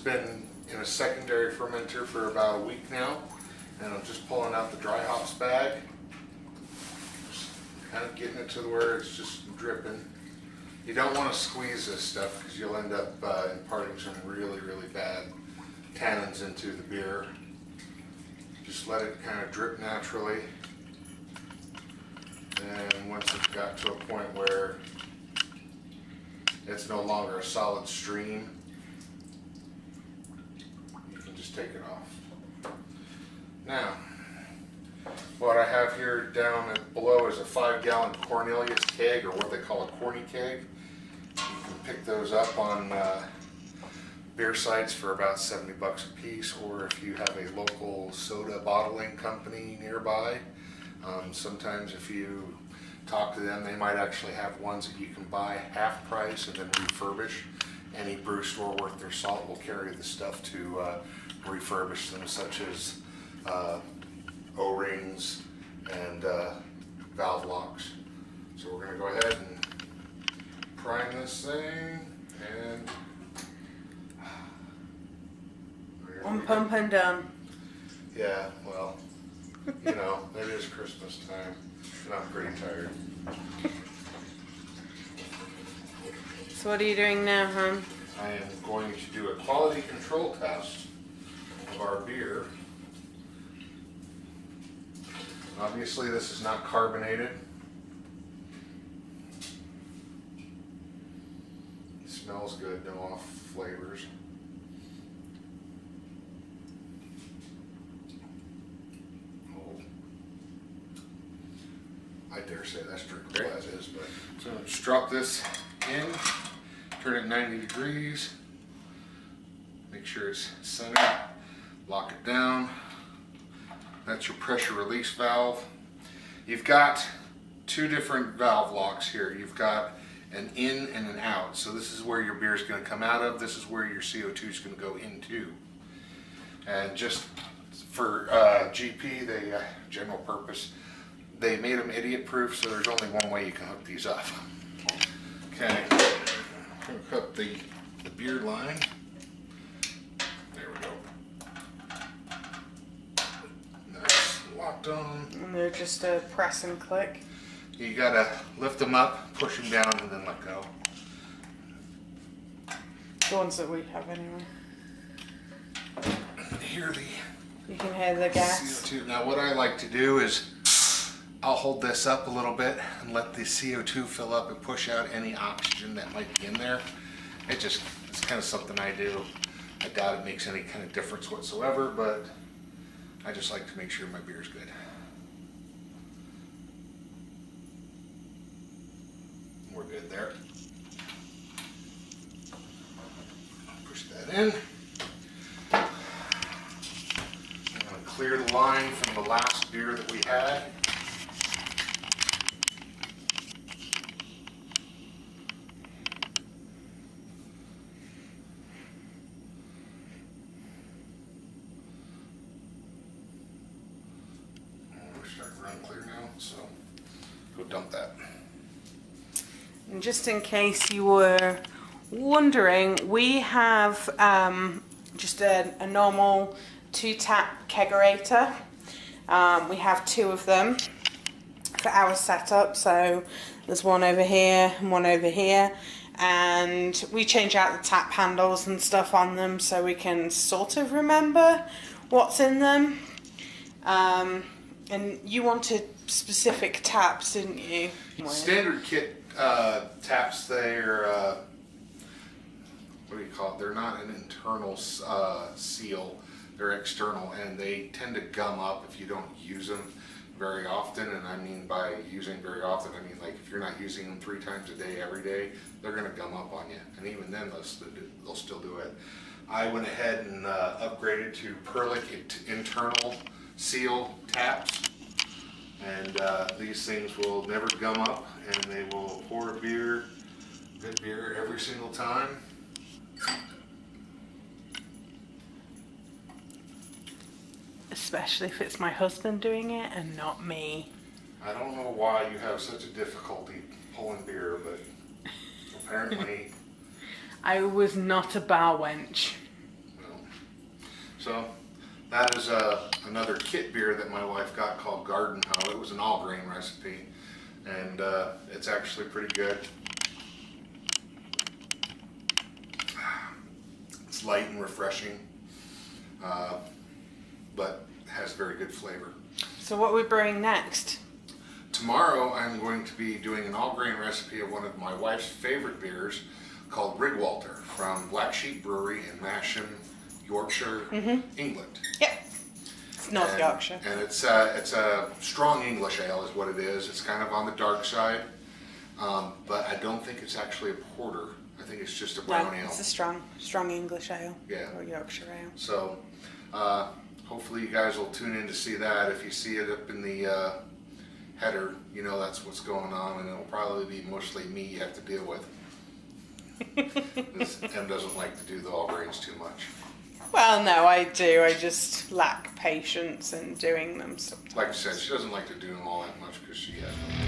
been in a secondary fermenter for about a week now, and I'm just pulling out the dry hops bag, just kind of getting it to where it's just dripping. You don't want to squeeze this stuff because you'll end up imparting some really, really bad tannins into the beer. Just let it kind of drip naturally, and once it got to a point where it's no longer a solid stream, you can just take it off. Now, what I have here down below is a 5-gallon Cornelius keg, or what they call a corny keg. You can pick those up on beer sites for about 70 bucks a piece, or if you have a local soda bottling company nearby, sometimes if you talk to them, they might actually have ones that you can buy half price and then refurbish. Any brew store worth their salt will carry the stuff to refurbish them, such as O-rings and valve locks. So we're going to go ahead and prime this thing, and one pump and done. Yeah, well, you know, it is Christmas time, and I'm pretty tired. So what are you doing now, hon? I am going to do a quality control test of our beer. Obviously, this is not carbonated. It smells good, no off flavors. I dare say that's drinkable as is, but so just drop this in, turn it 90 degrees, make sure it's centered, lock it down. That's your pressure release valve. You've got two different valve locks here. You've got an in and an out. So this is where your beer is going to come out of. This is where your CO2 is going to go into. And just for GP, they general purpose, they made them idiot proof, so there's only one way you can hook these up. Okay, hook up the beer line. There we go. That's locked on. And they're just a press and click. You gotta lift them up, push them down, and then let go. The ones that we have anyway. Hear the You can hear the gas. CO2. Now what I like to do is I'll hold this up a little bit and let the CO2 fill up and push out any oxygen that might be in there. It's kind of something I do. I doubt it makes any kind of difference whatsoever, but I just like to make sure my beer's good. We're good there. Push that in. I'm going to clear the line from the last beer that we had. Clear now, so go dump that. And just in case you were wondering, we have just a normal 2-tap kegerator. We have 2 of them for our setup, so there's one over here and one over here, and we change out the tap handles and stuff on them so we can sort of remember what's in them. And you wanted specific taps, didn't you? Standard kit taps, they're, what do you call it? They're not an internal seal, they're external, and they tend to gum up if you don't use them very often. And I mean by using very often, I mean like if you're not using them 3 times a day, every day, they're going to gum up on you. And even then, they'll still do it. I went ahead and upgraded to Perlic internal seal taps, and these things will never gum up, and they will pour good beer every single time. Especially if it's my husband doing it and not me. I don't know why you have such a difficulty pulling beer, but apparently I was not a bar wench. well, So that is another kit beer that my wife got called Garden Hoe. It was an all grain recipe, and it's actually pretty good. It's light and refreshing, but has very good flavor. So what are we brewing next? Tomorrow I'm going to be doing an all grain recipe of one of my wife's favorite beers called Rigwalter from Black Sheep Brewery in Masham, Yorkshire, England. Yep. It's North Yorkshire. And it's a strong English ale is what it is. It's kind of on the dark side, but I don't think it's actually a porter. I think it's just a brown ale. It's a strong English ale. Yeah. Or Yorkshire ale. So hopefully you guys will tune in to see that. If you see it up in the header, you know that's what's going on, and it'll probably be mostly me you have to deal with. Em doesn't like to do the all grains too much. Well, no, I do. I just lack patience in doing them sometimes. Like I said, she doesn't like to do them all that much because she has them.